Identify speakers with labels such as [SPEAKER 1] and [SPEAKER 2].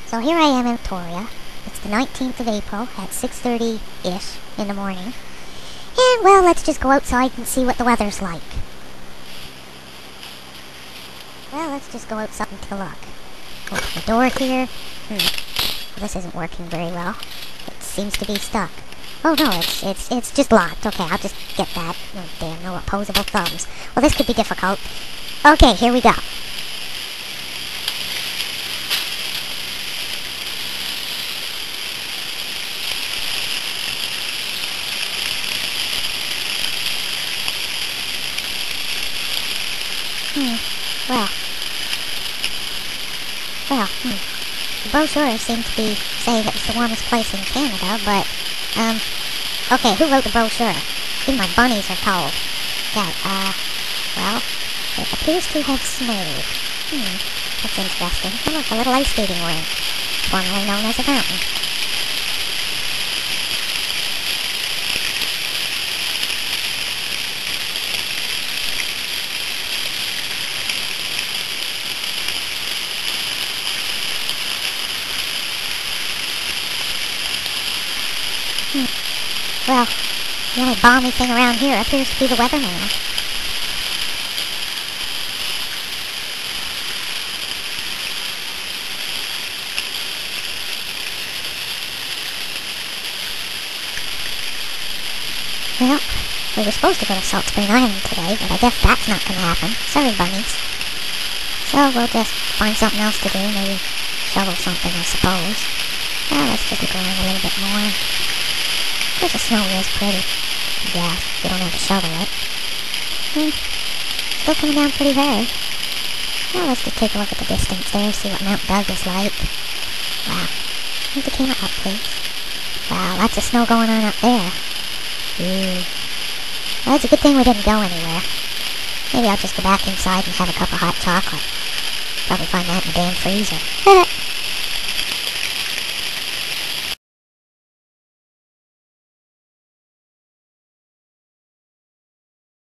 [SPEAKER 1] So here I am in Victoria. It's the 19th of April at 6:30-ish in the morning. And, well, let's just go outside and see what the weather's like. Well, let's just go outside and take a look. Open the door here. Well, this isn't working very well. It seems to be stuck. Oh no, it's just locked. Okay, I'll just get that. Oh damn, no opposable thumbs. Well, this could be difficult. Okay, here we go. The brochure seemed to be saying it was the warmest place in Canada, but, okay, who wrote the brochure? Even my bunnies are cold. Yeah, well, it appears to have snowed. That's interesting. Oh, look, a little ice skating rink, formerly known as a fountain. Well, the only balmy thing around here appears to be the weatherman. Well, we were supposed to go to Salt Spring Island today, but I guess that's not going to happen. Sorry, bunnies. So we'll just find something else to do, maybe shovel something, I suppose. Well, let's just look around a little bit more. Of course, the snow is pretty. Yeah, you don't have to shovel it. Still coming down pretty hard. Well, let's just take a look at the distance there, see what Mount Doug is like. Wow. Move the camera up, please. Wow, lots of snow going on up there. Ooh. Well, it's a good thing we didn't go anywhere. Maybe I'll just go back inside and have a cup of hot chocolate. Probably find that in the damn freezer.